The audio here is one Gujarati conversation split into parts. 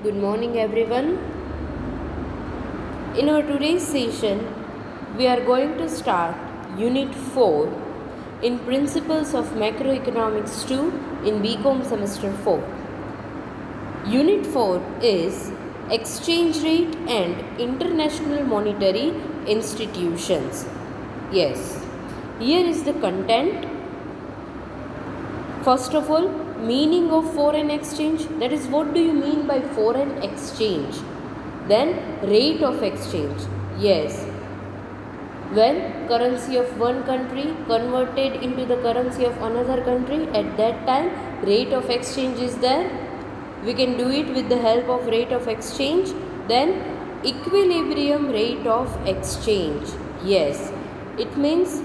Good morning, everyone. In our today's session, we are going to start Unit 4 in Principles of Macroeconomics 2 in BCom Semester 4. Unit 4 is Exchange Rate and International Monetary Institutions. Yes, here is the content. First of all, meaning of foreign exchange, that is, what do you mean by foreign exchange? Then rate of exchange, yes, when currency of one country converted into the currency of another country, at that time rate of exchange is there. We can do it with the help of rate of exchange. Then equilibrium rate of exchange, yes, it means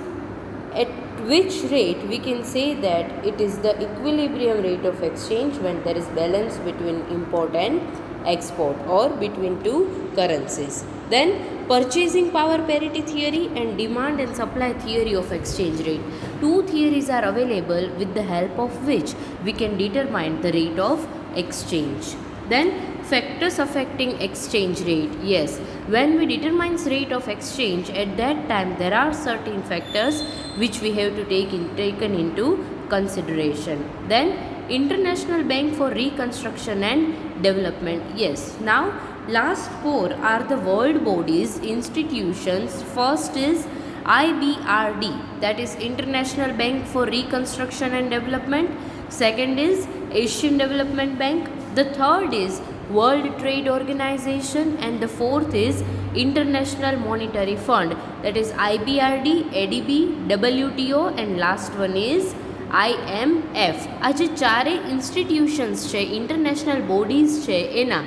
at which rate we can say that it is the equilibrium rate of exchange when there is balance between import and export or between two currencies. Then purchasing power parity theory and demand and supply theory of exchange rate. Two theories are available with the help of which we can determine the rate of exchange. Then factors affecting exchange rate, yes, when we determine rate of exchange, at that time there are certain factors which we have to taken into consideration. Then International Bank for Reconstruction and Development, yes. Now last four are the world bodies, institutions. First is IBRD, that is International Bank for Reconstruction and Development. Second is Asian Development Bank. The third is World Trade Organization, and the fourth is International Monetary Fund, that is IBRD, ADB, WTO, and last one is IMF. આ જે ચારે ઇન્સ્ટિટ્યુશન્સ છે, ઇન્ટરનેશનલ બોડીઝ છે, એના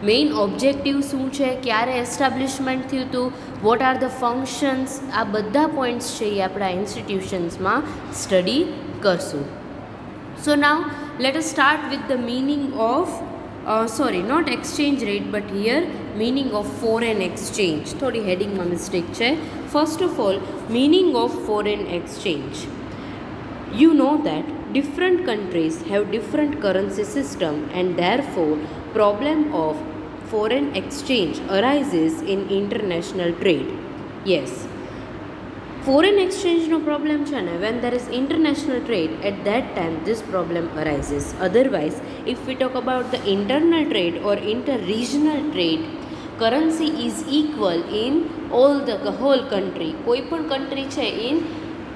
મેઇન ઓબ્જેક્ટિવ શું છે, ક્યારે એસ્ટાબ્લિશમેન્ટ થયું હતું, વોટ આર ધ ફંક્શન્સ, આ બધા પોઈન્ટ્સ છે એ આપણા ઇન્સ્ટિટ્યુશન્સમાં સ્ટડી કરશું. So now let us start with the meaning of not exchange rate but here meaning of foreign exchange. થોડી હેડિંગમાં મિસ્ટેક છે. First of all, meaning of foreign exchange. You know that different countries have different currency system and therefore problem of foreign exchange arises in international trade. Yes, foreign exchange no problem છે ને, when there is international trade, at that time this problem arises. Otherwise, if we talk about the internal trade or inter-regional trade, currency is equal in all the whole country. કોઈ પણ country છે, in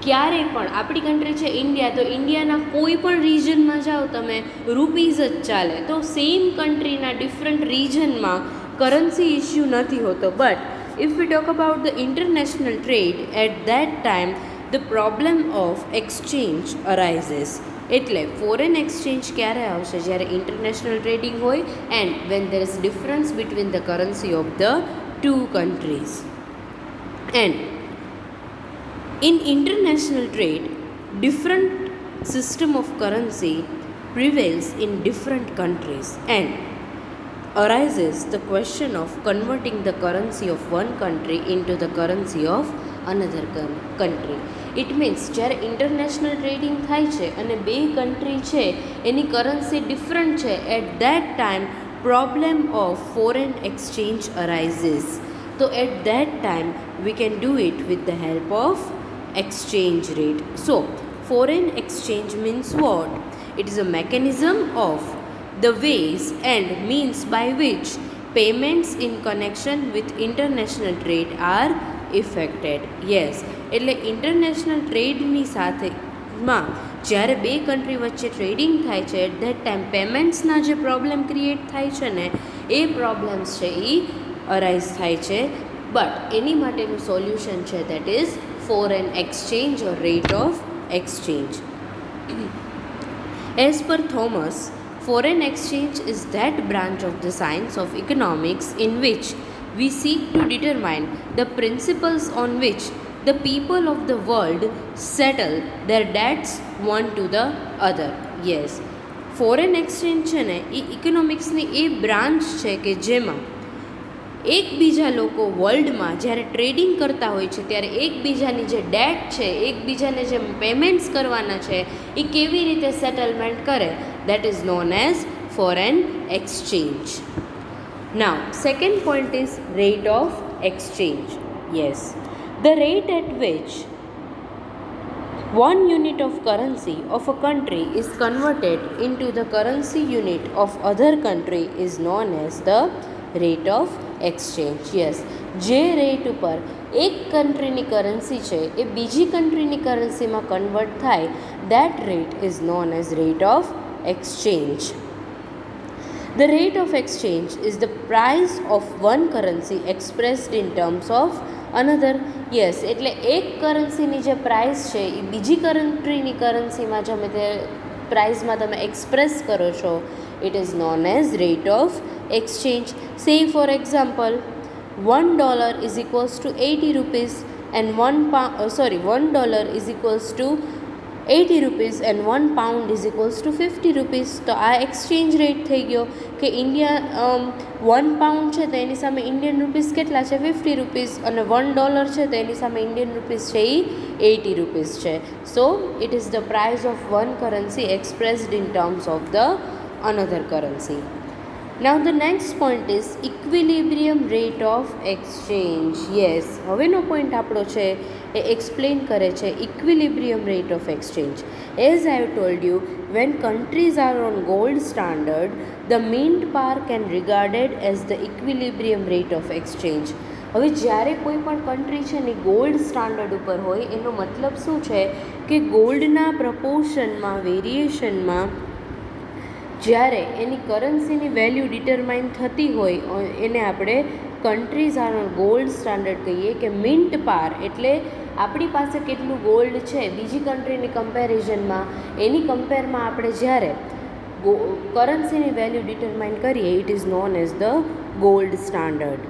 ક્યારે પણ આપણી કન્ટ્રી છે ઇન્ડિયા, તો ઇન્ડિયાના કોઈ પણ રિજનમાં જાઓ તમે, રૂપીઝ જ ચાલે. તો સેમ કન્ટ્રીના ડિફરન્ટ રિજનમાં કરન્સી ઇસ્યુ નથી હોતો. But if we talk about the international trade, at that time the problem of exchange arises. એટલે foreign exchange ક્યારે આવશે, જ્યારે international trading હોય and when there is difference between the currency of the two countries. And in international trade, different system of currency prevails in different countries and arises the question of converting the currency of one country into the currency of another country. It means જ્યારે ઇન્ટરનેશનલ ટ્રેડિંગ થાય છે અને બે કન્ટ્રી છે એની કરન્સી ડિફરન્ટ છે, at that time problem of foreign exchange arises. So at that time we can do it with the help of exchange rate. So foreign exchange means what? It is a mechanism of the ways and means by which payments in connection with international trade are effected. Yes, એટલે ઇન્ટરનેશનલ ટ્રેડની સાથેમાં જ્યારે બે કન્ટ્રી વચ્ચે ટ્રેડિંગ થાય છે, એટ ધેટ ટાઈમ પેમેન્ટ્સના જે પ્રોબ્લેમ ક્રિએટ થાય છે ને, એ પ્રોબ્લેમ્સ છે એ અરાઇઝ થાય છે. બટ એની માટેનું સોલ્યુશન છે, that is foreign exchange or rate of exchange. As per Thomas, foreign exchange is that branch of the science of economics in which we seek to determine the principles on which the people of the world settle their debts one to the other. Yes, foreign exchange છે ને એ ઇકોનોમિક્સની એ બ્રાન્ચ છે કે જેમાં એકબીજા લોકો વર્લ્ડમાં જ્યારે ટ્રેડિંગ કરતા હોય છે ત્યારે એકબીજાની જે ડેટ છે, એકબીજાને જે પેમેન્ટ્સ કરવાના છે, એ કેવી રીતે સેટલમેન્ટ કરે, that is known as foreign exchange. Now, second point is rate of exchange. Yes, the rate at which one unit of currency of a country is converted into the currency unit of other country is known as the rate of exchange. Yes, જે રેટ ઉપર એક કન્ટ્રીની કરન્સી છે એ બીજી કન્ટ્રીની કરન્સીમાં કન્વર્ટ થાય, that rate is known as rate of exchange. The rate of exchange is the price of one currency expressed in terms of another. Yes, એટલે એક કરન્સીની જે પ્રાઇસ છે એ બીજી કન્ટ્રીની કરન્સીમાં તમે તે પ્રાઇસમાં તમે એક્સપ્રેસ કરો છો, it is known as rate of exchange. સે for example, $1 is equals to 80 rupees and $1 is equals to 80 rupees and £1 is equals to 50 rupees. તો આ એક્સચેન્જ રેટ થઈ ગયો કે ઇન્ડિયા £1 છે તો એની સામે ઇન્ડિયન રૂપીસ કેટલા છે? 50 રૂપીસ, અને $1 છે તો એની સામે ઇન્ડિયન રૂપીસ છે એ 80 રૂપીસ છે. So it is the price of one currency expressed in terms of the another currency. Now the next point is equilibrium rate of exchange. Yes, હવેનો પોઈન્ટ આપણો છે એ એક્સપ્લેન કરે છે equilibrium rate of exchange. As I have told you, when countries are on gold standard, the mint par can regarded as the equilibrium rate of exchange. હવે જ્યારે કોઈ પણ કન્ટ્રી છે ને ગોલ્ડ સ્ટાન્ડર્ડ ઉપર હોય, એનો મતલબ શું છે કે ગોલ્ડના પ્રપોર્શનમાં, વેરિએશનમાં જ્યારે એની કરન્સીની વેલ્યુ ડિટરમાઇન થતી હોય, એને આપણે countries are on gold standard કહીએ. કે મિન્ટ પાર એટલે આપણી પાસે કેટલું ગોલ્ડ છે બીજી કન્ટ્રીની કમ્પેરિઝનમાં, એની કમ્પેરમાં આપણે જ્યારે કરન્સીની વેલ્યુ ડિટરમાઇન કરીએ, it is known as the gold standard.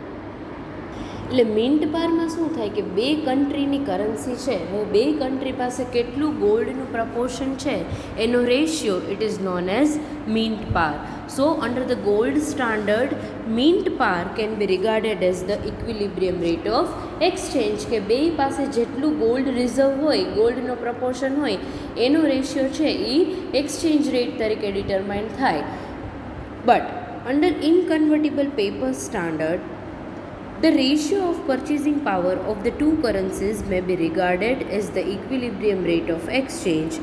એટલે મિન્ટ પારમાં શું થાય કે બે કન્ટ્રીની કરન્સી છે, હવે બે કન્ટ્રી પાસે કેટલું ગોલ્ડનું પ્રપોર્શન છે એનો ratio, it is known as mint par. So under the gold standard, mint par can be regarded as the equilibrium rate of exchange. કે બે પાસે જેટલું ગોલ્ડ રિઝર્વ હોય, ગોલ્ડનો પ્રપોર્શન હોય, એનો રેશિયો છે એ એક્સચેન્જ રેટ તરીકે ડિટરમાઇન થાય. But under inconvertible paper standard, the ratio of purchasing power of the two currencies may be regarded as the equilibrium rate of exchange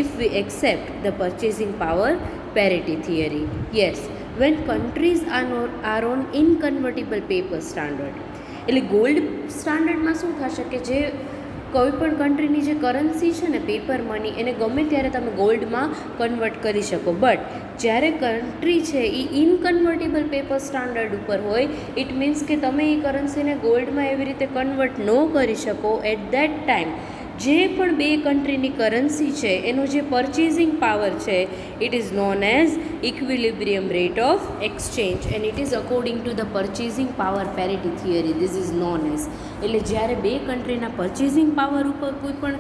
if we accept the purchasing power parity theory. Yes, when countries are on inconvertible paper standard. એટલે ગોલ્ડ સ્ટાન્ડર્ડમાં શું થશે કે જે કોઈ પણ કન્ટ્રીની જે કરન્સી છે ને પેપર મની, એને ગમે ત્યારે તમે ગોલ્ડમાં કન્વર્ટ કરી શકો. બટ જ્યારે કન્ટ્રી છે એ ઇનકન્વર્ટેબલ પેપર સ્ટાન્ડર્ડ ઉપર હોય, ઇટ મીન્સ કે તમે એ કરન્સીને ગોલ્ડમાં એવી રીતે કન્વર્ટ ન કરી શકો. એટ દેટ ટાઈમ જે પણ બે કન્ટ્રીની કરન્સી છે એનો જે પરચેઝિંગ પાવર છે, it is known as equilibrium rate of exchange and it is according to the purchasing power parity theory. This is known as, એટલે જ્યારે બે કન્ટ્રીના પરચેઝિંગ પાવર ઉપર કોઈ પણ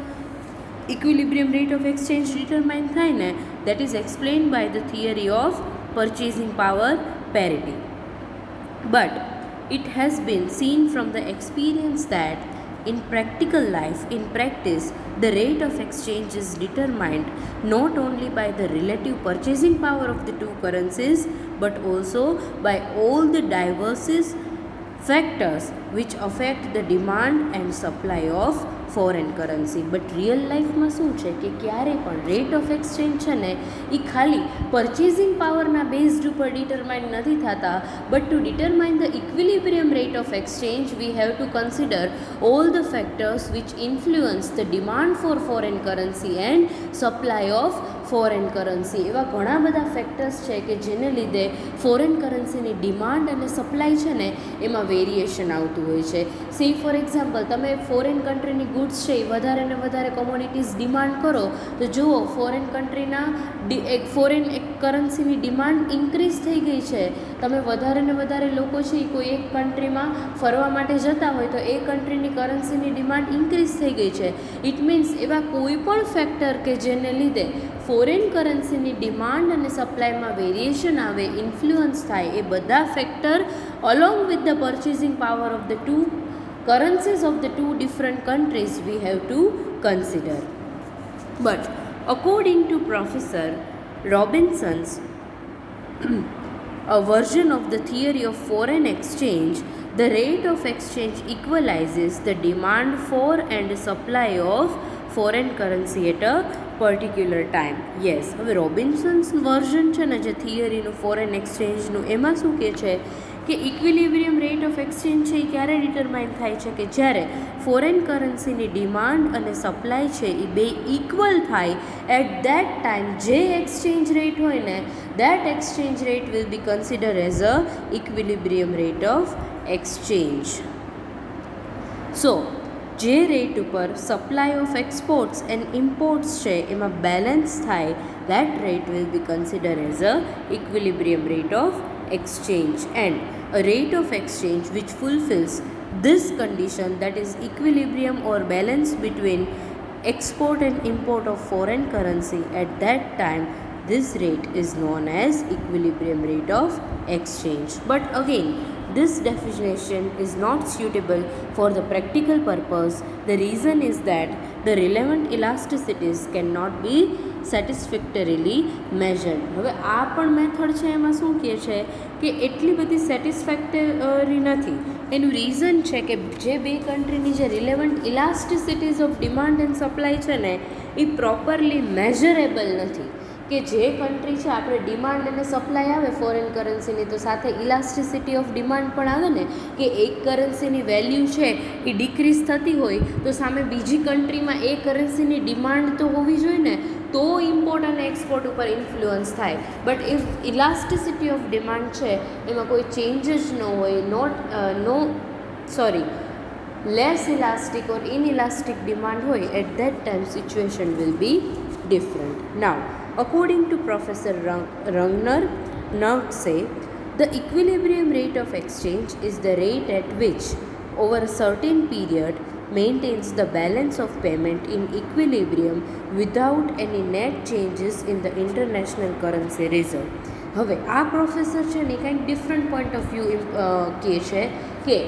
equilibrium rate of exchange determine થાય ને, that is explained by the theory of purchasing power parity. But it has been seen from the experience that in practical life, in practice, the rate of exchange is determined not only by the relative purchasing power of the two currencies, but also by all the diverse factors which affect the demand and supply of foreign currency. But real લાઈફમાં શું છે કે ક્યારેય પણ રેટ ઓફ એક્સચેન્જ છે ને એ ખાલી પરચેઝિંગ પાવરના બેઝડ ઉપર ડિટરમાઇન નથી થતા. But to determine the equilibrium rate of exchange we have to consider all the factors which influence the demand for foreign currency and supply of foreign currency. એવા ઘણા બધા ફેક્ટર્સ છે કે જેને લીધે ફોરેન કરન્સીની ડિમાન્ડ અને સપ્લાય છે ને એમાં વેરિએશન આવતું હોય છે. સે ફોર એક્ઝામ્પલ, તમે ફોરેન કન્ટ્રીની ગુડ્સ છે એ વધારે ને વધારે કોમોડિટીઝ ડિમાન્ડ કરો તો જુઓ ફોરેન કન્ટ્રીના ફોરેન કરન્સીની ડિમાન્ડ ઇન્ક્રીઝ થઈ ગઈ છે. તમે વધારે ને વધારે લોકો છે એ કોઈ એક કન્ટ્રીમાં ફરવા માટે જતા હોય તો એ કન્ટ્રીની કરન્સીની ડિમાન્ડ ઇન્ક્રીઝ થઈ ગઈ છે. ઇટ મીન્સ એવા કોઈ પણ ફેક્ટર કે જેને લીધે ફોરેન કરન્સીની ડિમાન્ડ અને સપ્લાયમાં વેરિએશન આવે, ઇન્ફ્લુઅન્સ થાય, એ બધા factor along with the purchasing power of the two currencies of the two different countries we have to consider. But according to Professor Robinson's a version of the theory of foreign exchange, the rate of exchange equalizes the demand for and supply of foreign currency at a particular time. Yes, હવે રોબિન્સન્સ વર્ઝન છે ને જે થિયરીનું ફોરેન એક્સચેન્જનું, એમાં શું કહે છે કે ઇક્વિલિબ્રિયમ રેટ ઓફ એક્સચેન્જ છે એ ક્યારે ડિટરમાઇન થાય છે કે જ્યારે ફોરેન કરન્સીની ડિમાન્ડ અને સપ્લાય છે એ બે ઇક્વલ થાય. એટ દેટ ટાઈમ જે એક્સચેન્જ રેટ હોય ને that exchange rate will be consider as a equilibrium rate of exchange. So જે રેટ ઉપર supply of exports and imports છે એમાં બેલેન્સ થાય, that rate will be consider as a equilibrium rate of exchange. And a rate of exchange which fulfills this condition, that is equilibrium or balance between export and import of foreign currency, at that time this rate is known as equilibrium rate of exchange. But again, this definition is not suitable for the practical purpose. The reason is that the relevant elasticities cannot be satisfactorily measured. હવે આ પણ મેથડ છે એમાં શું કહે છે કે એટલી બધી સેટિસ્ફેક્ટરી નથી. એનું રીઝન છે કે જે બે કન્ટ્રીની જે relevant elasticities of demand and supply છે ને એ પ્રોપરલી મેઝરેબલ નથી. કે જે કન્ટ્રી છે આપણે ડિમાન્ડ અને સપ્લાય આવે ફોરેન કરન્સીની, તો સાથે ઇલાસ્ટિસિટી ઓફ ડિમાન્ડ પણ આવે ને, કે એક કરન્સીની વેલ્યુ છે એ ડિક્રીઝ થતી હોય તો સામે બીજી કન્ટ્રીમાં એ કરન્સીની ડિમાન્ડ તો હોવી જોઈએ ને, તો ઇમ્પોર્ટ અને એક્સપોર્ટ ઉપર ઇન્ફ્લુઅન્સ થાય. But if elasticity of demand છે એમાં કોઈ ચેન્જીસ ન હોય, less elastic or inelastic demand હોય, at that time situation will be different. Now according to Professor Rangner Nagse, the equilibrium rate of exchange is the rate at which over a certain period maintains the balance of payment in equilibrium without any net changes in the international currency reserve. હવે આ પ્રોફેસર છે ને કંઈક ડિફરન્ટ પોઈન્ટ ઓફ વ્યૂ કહે છે કે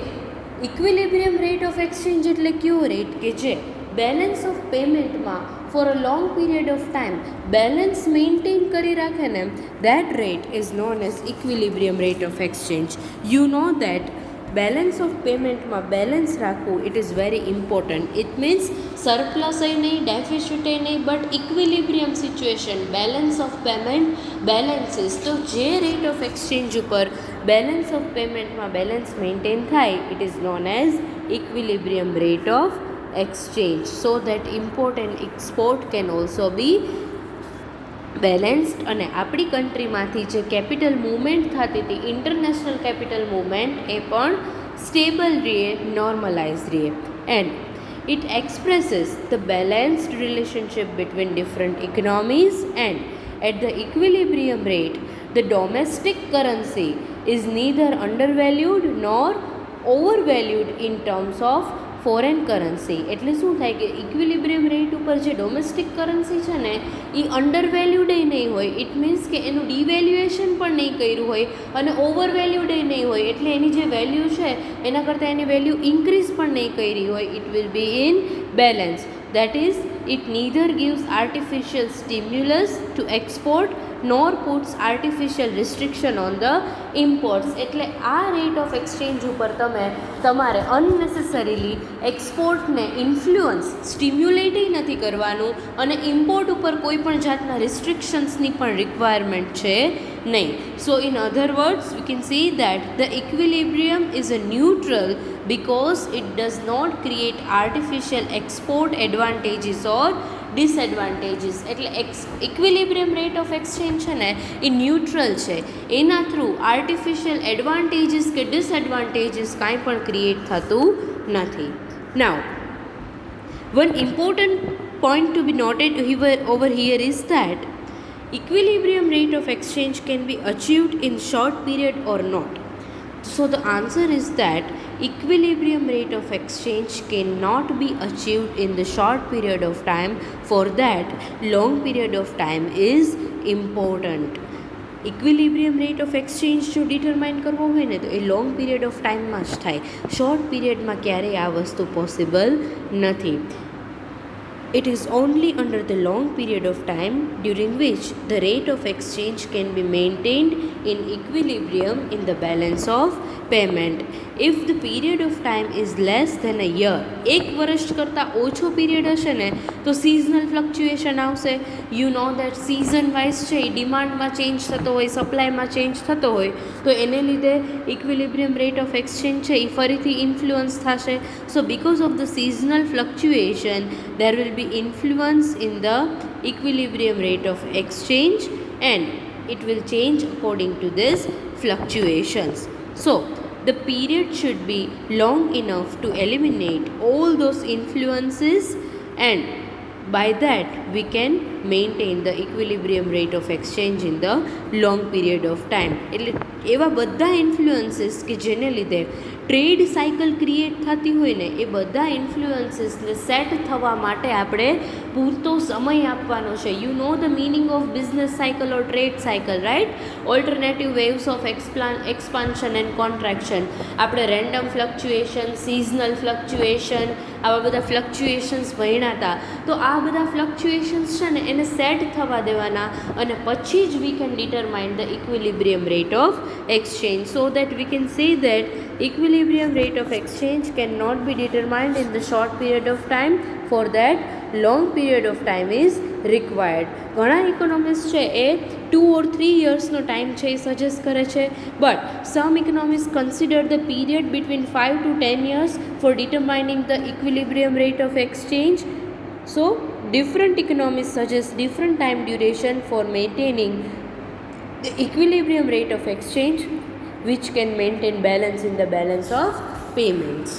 ઇક્વિલિબ્રિયમ રેટ ઓફ એક્સચેન્જ એટલે કયો રેટ કે જે બેલેન્સ ઓફ પેમેન્ટમાં for a long period of time balance maintain કરી રાખે ને, that rate is known as equilibrium rate of exchange. You know that balance of પેમેન્ટમાં બેલેન્સ રાખવું it is very important. It means surplus નહીં, ડેફિસિટ નહીં, but equilibrium situation, balance of payment balances. તો જે રેટ ઓફ એક્સચેન્જ ઉપર બેલેન્સ ઓફ પેમેન્ટમાં બેલેન્સ મેન્ટેન થાય it is known as equilibrium rate of exchange, so that import and export can also be balanced. અને આપણી કન્ટ્રીમાંથી જે કેપિટલ મૂવમેન્ટ થતી હતી, ઇન્ટરનેશનલ કેપિટલ મૂવમેન્ટ, એ પણ સ્ટેબલ રહે, નોર્મલાઇઝ રહે. And it expresses the balanced relationship between different economies, and at the equilibrium rate the domestic currency is neither undervalued nor overvalued in terms of foreign currency. એટલે શું થાય કે ઇક્વિલિબ્રિયમ રેટ ઉપર જે ડોમેસ્ટિક કરન્સી છે ને એ અંડરવેલ્યુડ નહીં હોય, ઇટ મીન્સ કે એનું ડિવેલ્યુએશન પણ નહીં કર્યું હોય અને ઓવરવેલ્યુડ નહીં હોય, એટલે એની જે વેલ્યુ છે એના કરતાં એની વેલ્યુ ઇન્ક્રીઝ પણ નહીં કરી હોય. It will be in balance. That is, it neither gives artificial stimulus to export nor puts artificial restriction on the imports. એટલે આ રેટ ઓફ એક્સચેન્જ ઉપર તમારે અનનેસેસરીલી એક્સપોર્ટને ઇન્ફ્લુઅન્સ સ્ટિમ્યુલેટ નથી કરવાનું અને ઇમ્પોર્ટ ઉપર કોઈ પણ જાતના રિસ્ટ્રિક્શન્સની પણ રિક્વાયરમેન્ટ છે નહીં. સો in other words we can see that the equilibrium is a neutral because it does not create artificial export advantages or disadvantages. એટલે ઇક્વિલિબ્રિયમ રેટ ઓફ એક્સચેન્જ છે ને એ ન્યુટ્રલ છે, એના થ્રુ આર્ટિફિશિયલ એડવાન્ટેજીસ કે ડિસએડવાન્ટેજીસ કાંઈ પણ ક્રિએટ થતું નથી. નાઉ one important point to be noted over here is that equilibrium rate of exchange can be achieved in short period or not. So the answer is that equilibrium rate of exchange cannot be achieved in the short period of time. For that, long period of time is important. Equilibrium rate of exchange જો ડિટરમાઇન કરવો હોય ને તો એ લોંગ પીરિયડ ઓફ ટાઈમમાં જ થાય, શોર્ટ પીરિયડમાં ક્યારેય આ વસ્તુ પોસિબલ નથી. It is only under the long period of time during which the rate of exchange can be maintained in equilibrium in the balance of payment. If the period of time is less than a year, એક વર્ષ કરતાં ઓછો પીરિયડ હશે ને તો સિઝનલ ફ્લક્ચ્યુએશન આવશે. You know that season wise છે એ ડિમાન્ડમાં ચેન્જ થતો હોય, સપ્લાયમાં ચેન્જ થતો હોય, તો એને લીધે ઇક્વિલિબ્રિયમ રેટ ઓફ એક્સચેન્જ છે એ ફરીથી ઇન્ફ્લુઅન્સ થશે. So because of the seasonal fluctuation there will be influence in the equilibrium rate of exchange and it will change according to this fluctuations. So the period should be long enough to eliminate all those influences, and by that we can maintain the equilibrium rate of exchange in the long period of time. એટલે એવા બધા ઇન્ફ્લુઅન્સીસ કે જેને લીધે ટ્રેડ સાયકલ ક્રિએટ થતી હોય ને એ બધા ઇન્ફ્લુઅન્સીસને સેટ થવા માટે આપણે પૂરતો સમય આપવાનો છે. You know the meaning of business cycle or trade cycle, right? Alternative waves of expansion and contraction. આપણે રેન્ડમ ફ્લક્ચ્યુએશન, સિઝનલ ફ્લક્ચ્યુએશન, આવા બધા ફ્લક્ચ્યુએશન્સ ભણ્યા હતા. તો આ બધા ફ્લક્ચ્યુએશન્સ છે ને એને સેટ થવા દેવાના અને પછી જ we can determine the equilibrium rate of exchange, so that we can say that equilibrium rate of exchange cannot be determined in the short period of time. For that long period of time is required. ઘણા ઇકોનોમિસ્ટ છે એ 2 or 3 yearsનો ટાઈમ છે એ સજેસ્ટ કરે છે, but some economist consider the period between 5 to 10 years for determining the equilibrium rate of exchange. So different economists suggest different time duration for maintaining the equilibrium rate of exchange, which can maintain balance in the balance of payments.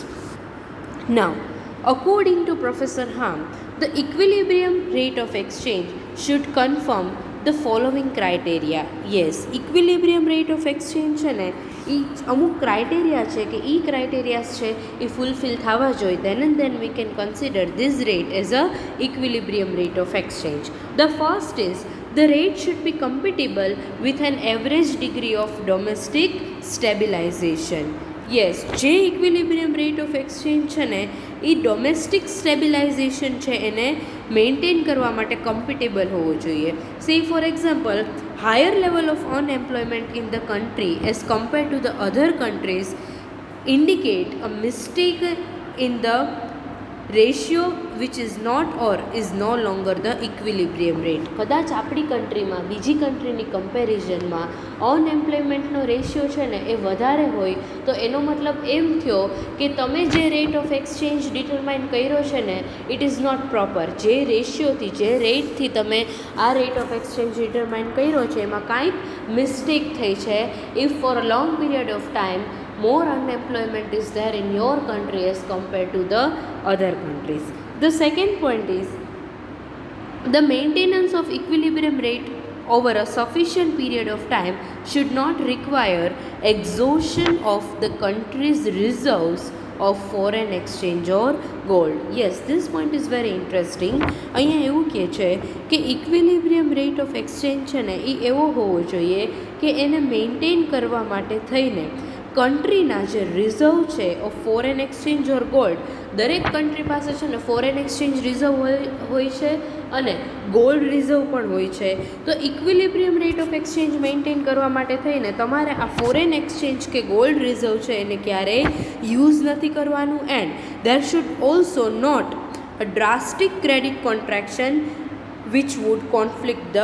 Now, according to Professor Ham, the equilibrium rate of exchange should confirm the following criteria. Yes, equilibrium rate of exchange છે ને એ અમુક ક્રાઇટેરિયા છે કે એ ક્રાઇટેરિયાસ છે એ ફૂલફિલ થવા જોઈએ. then and then we can consider this rate as a equilibrium rate of exchange. The first is the rate should be compatible with an average degree of domestic stabilization. Yes, જે ઇક્વિલિબ્રિયમ રેટ ઓફ એક્સચેન્જ છે ને એ ડોમેસ્ટિક સ્ટેબિલાઇઝેશન છે એને મેન્ટેન કરવા માટે કમ્પિટેબલ હોવો જોઈએ. સે for example, higher level of unemployment in the country as compare to the other countries indicate a mistake in the ratio which is not or is no longer the equilibrium rate. કદાચ આપણી કન્ટ્રીમાં બીજી કન્ટ્રીની કમ્પેરિઝનમાં અનએમ્પ્લોયમેન્ટનો રેશિયો છે ને એ વધારે હોય તો એનો મતલબ એમ થયો કે તમે જે રેટ ઓફ એક્સચેન્જ ડિટરમાઇન કર્યો છે ને ઇટ ઇઝ નોટ પ્રોપર. જે રેશિયોથી, જે રેટથી તમે આ રેટ ઓફ એક્સચેન્જ ડિટરમાઇન કર્યો છે એમાં કાંઈક મિસ્ટેક થઈ છે. If four a long period of time more unemployment is there in your country as compared to the other countries. The second point is the maintenance of equilibrium rate over a sufficient period of time should not require exhaustion of the country's reserves of foreign exchange or gold. Yes, this point is very interesting. અહીંયા એવું કહે છે કે ઇક્વિલિબ્રિયમ રેટ ઓફ એક્સચેન્જ છે ને એ એવો હોવો જોઈએ કે એને મેન્ટેન કરવા માટે થઈને કન્ટ્રીના જે રિઝર્વ છે of foreign exchange or gold, દરેક કન્ટ્રી પાસે છે ને ફોરેન એક્સચેન્જ રિઝર્વ હોય છે અને ગોલ્ડ રિઝર્વ પણ હોય છે. તો equilibrium rate of exchange maintain કરવા માટે થઈને તમારે આ ફોરેન એક્સચેન્જ કે ગોલ્ડ રિઝર્વ છે એને ક્યારેય યુઝ નથી કરવાનું. And there should also not a drastic credit contraction which would conflict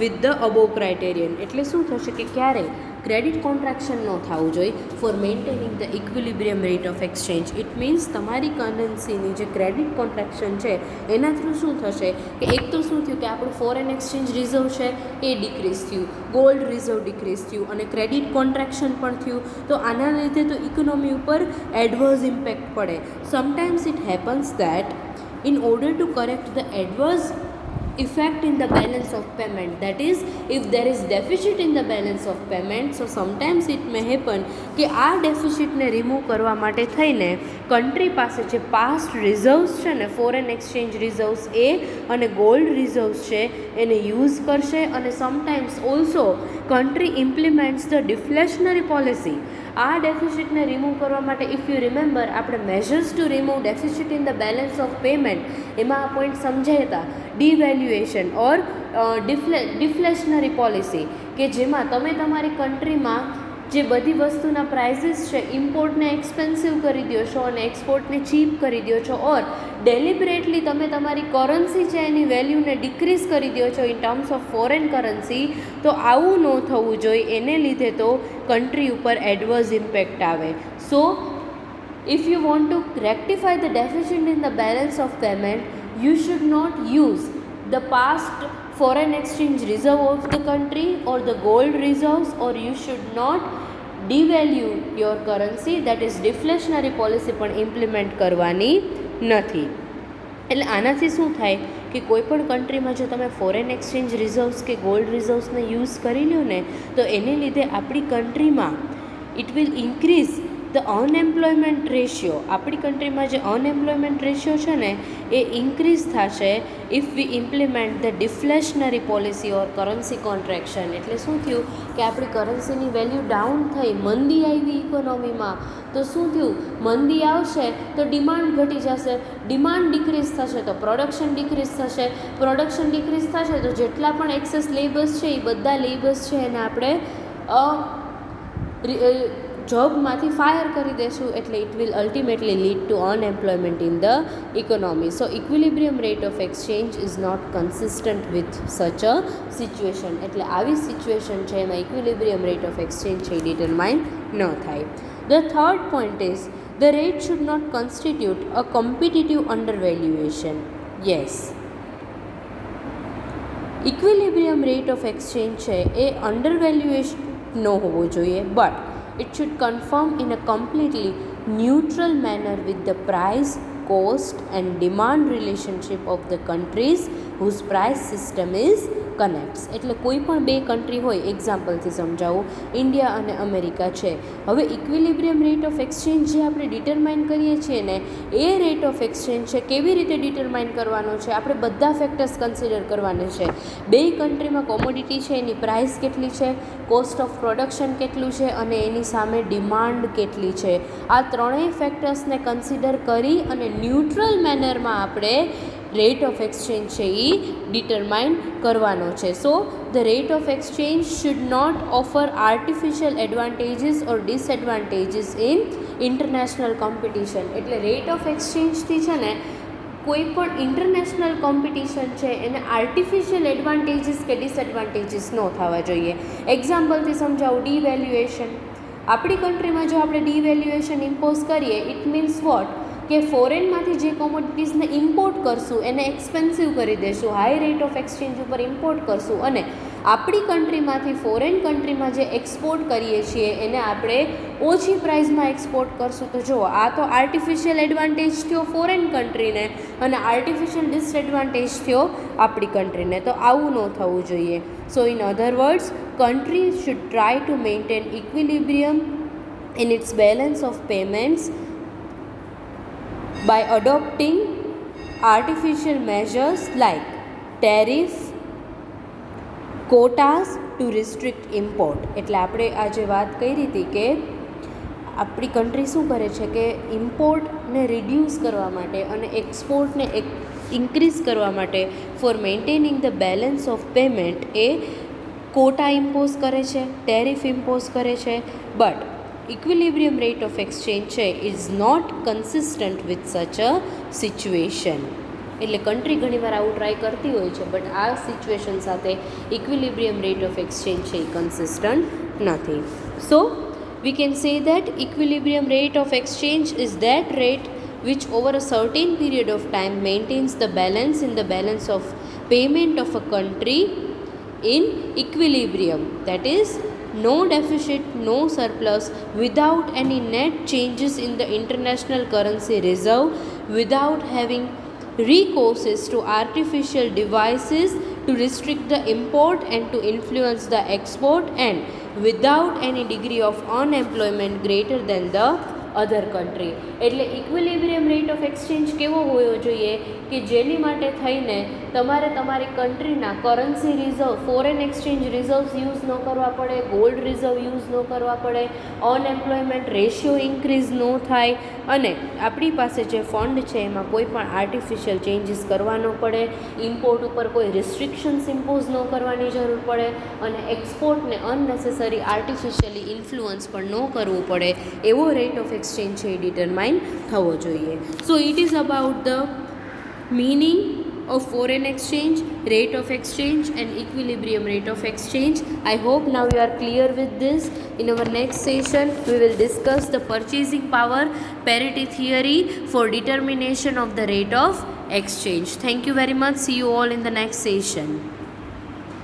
with the above criterion. એટલે શું થશે કે ક્યારેય ક્રેડિટ કોન્ટ્રાક્શન ન થવું જોઈએ for maintaining the equilibrium rate of exchange. It means તમારી કરન્સીની જે ક્રેડિટ કોન્ટ્રાક્શન છે એના થ્રુ શું થશે કે એક તો શું થયું કે આપણું ફોરેન એક્સચેન્જ રિઝર્વ છે એ ડિક્રીઝ થયું, ગોલ્ડ રિઝર્વ ડિક્રીઝ થયું અને ક્રેડિટ કોન્ટ્રાક્શન પણ થયું. તો આના લીધે તો ઇકોનોમી ઉપર એડવર્સ ઇમ્પેક્ટ પડે. Sometimes it happens that in order to correct the adverse effect in the balance of payment, that is if there is deficit in the balance of payment, so sometimes it may happen કે આ ડેફિસિટને રિમૂવ કરવા માટે થઈને કન્ટ્રી પાસે જે પાસ્ટ રિઝર્વ્સ છે ને ફોરેન એક્સચેન્જ રિઝર્વ્સ એ અને ગોલ્ડ રિઝર્વ્સ છે એને યુઝ કરશે. અને sometimes also country implements the deflationary policy. આ ડેફિસિટને રિમૂવ કરવા માટે ઇફ યુ રિમેમ્બર આપણે measures to remove deficit in the balance of payment એમાં આ પોઈન્ટ સમજાયા હતા, ડિવેલ્યુએશન ઓર ડિફ્લેશનરી પોલિસી, કે જેમાં તમે તમારી કન્ટ્રીમાં જે બધી વસ્તુના પ્રાઇસીસ છે ઇમ્પોર્ટને એક્સપેન્સિવ કરી દો છો અને એક્સપોર્ટને ચીપ કરી દો છો, ઓર ડેલિબરેટલી તમે તમારી કરન્સી છે એની વેલ્યુને ડિક્રીઝ કરી દો છો in terms of foreign currency, તો આવું ન થવું જોઈએ. એને લીધે તો કન્ટ્રી ઉપર એડવર્સ ઇમ્પેક્ટ આવે. So if you want to rectify the deficit in the balance of payment, you should not use the past foreign exchange reserve of the country or the gold reserves, or you should not devalue your currency, that is deflationary policy પણ ઇમ્પ્લિમેન્ટ કરવાની નથી. એટલે આનાથી શું થાય કે કોઈ પણ કન્ટ્રીમાં જો તમે ફોરેન એક્સચેન્જ રિઝર્વ્સ કે ગોલ્ડ રિઝર્વ્સને યુઝ કરી લો ને, તો એને લીધે આપણી કન્ટ્રીમાં it will increase the unemployment ratio. આપણી કન્ટ્રીમાં જે અનએમ્પ્લોયમેન્ટ રેશિયો છે ને એ ઇન્ક્રીઝ થશે if we implement the deflationary policy or currency contraction. એટલે શું થયું કે આપણી કરન્સીની વેલ્યુ ડાઉન થઈ, મંદી આવી ઇકોનોમીમાં, તો શું થયું, મંદી આવશે તો ડિમાન્ડ ઘટી જશે, ડિમાન્ડ ડિક્રીઝ થશે તો પ્રોડક્શન ડિક્રીઝ થશે, પ્રોડક્શન ડિક્રીઝ થશે તો જેટલા પણ એક્સેસ લેબર્સ છે એ બધા લેબર્સ છે એને આપણે જોબમાંથી ફાયર કરી દેશું, એટલે it will ultimately lead to unemployment in the economy. So equilibrium rate of exchange is not consistent with such a situation. એટલે આવી સિચ્યુએશન છે એમાં ઇક્વિલિબ્રિયમ રેટ ઓફ એક્સચેન્જ છે એ ડિટરમાઇન ન થાય. The third point is the rate should not constitute a competitive undervaluation. Yes, equilibrium rate of exchange છે એ અંડરવેલ્યુએશન ન હોવો જોઈએ, but it should conform in a completely neutral manner with the price, cost and demand relationship of the countries whose price system is connects. એટલે કોઈ પણ બે કન્ટ્રી હોય, એક્ઝામ્પલથી સમજાવું, ઇન્ડિયા અને અમેરિકા છે. હવે ઇક્વિલિબ્રિયમ રેટ ઓફ એક્સચેન્જ જે આપણે ડિટરમાઇન કરીએ છીએ ને, એ રેટ ઓફ એક્સચેન્જ છે કેવી રીતે ડિટરમાઇન કરવાનો છે, આપણે બધા ફેક્ટર્સ કન્સિડર કરવાના છે. બે કન્ટ્રીમાં કોમોડિટી છે એની પ્રાઇસ કેટલી છે, કોસ્ટ ઓફ પ્રોડક્શન કેટલું છે અને એની સામે ડિમાન્ડ કેટલી છે, આ ત્રણેય ફેક્ટર્સને કન્સિડર કરી અને ન્યુટ્રલ મેનરમાં આપણે રેટ ઓફ એક્સચેન્જ છે એ ડિટરમાઇન કરવાનો છે. So the rate of exchange should not offer artificial advantages or disadvantages in international competition. એટલે રેટ ઓફ એક્સચેન્જથી છે ને કોઈ પણ ઇન્ટરનેશનલ કોમ્પિટિશન છે એને આર્ટિફિશિયલ એડવાન્ટેજીસ કે ડિસએડવાન્ટેજીસ ન થવા જોઈએ. એક્ઝામ્પલથી સમજાવું, ડિવેલ્યુએશન. આપણી કન્ટ્રીમાં જો આપણે ડિવેલ્યુએશન ઇમ્પોઝ કરીએ, ઇટ મીન્સ વોટ, કે ફોરેનમાંથી જે કોમોડિટીઝને ઇમ્પોર્ટ કરશું એને એક્સપેન્સિવ કરી દઈશું, હાઈ રેટ ઓફ એક્સચેન્જ ઉપર ઇમ્પોર્ટ કરશું, અને આપણી કન્ટ્રીમાંથી ફોરેન કન્ટ્રીમાં જે એક્સપોર્ટ કરીએ છીએ એને આપણે ઓછી પ્રાઇસમાં એક્સપોર્ટ કરશું. તો જુઓ, આ તો આર્ટિફિશિયલ એડવાન્ટેજ થયો ફોરેન કન્ટ્રીને અને આર્ટિફિશિયલ ડિસએડવાન્ટેજ થયો આપણી કન્ટ્રીને. તો આવું ન થવું જોઈએ. સો in other words, country should try to maintain equilibrium in its balance of payments by adopting artificial measures like tariff, quotas to restrict import. એટલે આપણે આજે વાત કરી હતી કે આપણી કન્ટ્રી શું કરે છે કે ઇમ્પોર્ટને રિડ્યુસ કરવા માટે અને એક્સપોર્ટને ઇન્ક્રીઝ કરવા માટે for maintaining the balance of payment એ કોટા ઇમ્પોઝ કરે છે, ટેરિફ ઇમ્પોઝ કરે છે, but equilibrium rate of exchange છે is not consistent with such a situation. એટલે કન્ટ્રી ઘણીવાર આવું ટ્રાય કરતી હોય છે, બટ આ સિચ્યુએશન સાથે ઇક્વિલિબ્રિયમ રેટ ઓફ એક્સચેન્જ છે એ કન્સિસ્ટન્ટ નથી. So we can say that equilibrium rate of exchange is that rate which over a certain period of time maintains the balance in the balance of payment of a country in equilibrium, that is no deficit, no surplus, without any net changes in the international currency reserve, without having recourses to artificial devices to restrict the import and to influence the export, and without any degree of unemployment greater than the other country. એટલે ઇક્વિલિબ્રિયમ રેટ ઓફ એક્સચેન્જ કેવો હોવો જોઈએ કે જેની માટે થઈને તમારે તમારી કન્ટ્રીના currency reserve, foreign exchange reserves use ન કરવા પડે, ગોલ્ડ રિઝર્વ યુઝ ન કરવા પડે, અનએમ્પ્લોયમેન્ટ રેશિયો ઇન્ક્રીઝ ન થાય, અને આપણી પાસે જે ફંડ છે એમાં કોઈ પણ આર્ટિફિશિયલ ચેન્જીસ કરવા ન પડે, ઇમ્પોર્ટ ઉપર કોઈ રિસ્ટ્રિક્શન્સ ઇમ્પોઝ ન કરવાની જરૂર પડે, અને એક્સપોર્ટને અનનેસેસરી આર્ટિફિશિયલી ઇન્ફ્લુઅન્સ પણ ન કરવું પડે, એવો રેટ ઓફ એક્સચેન્જ છે એ ડિટરમાઇન થવો જોઈએ. સો it is about the meaning of foreign exchange, rate of exchange and equilibrium rate of exchange. I hope now you are clear with this. In our next session we will discuss the purchasing power parity theory for determination of the rate of exchange. Thank you very much. See you all in the next session.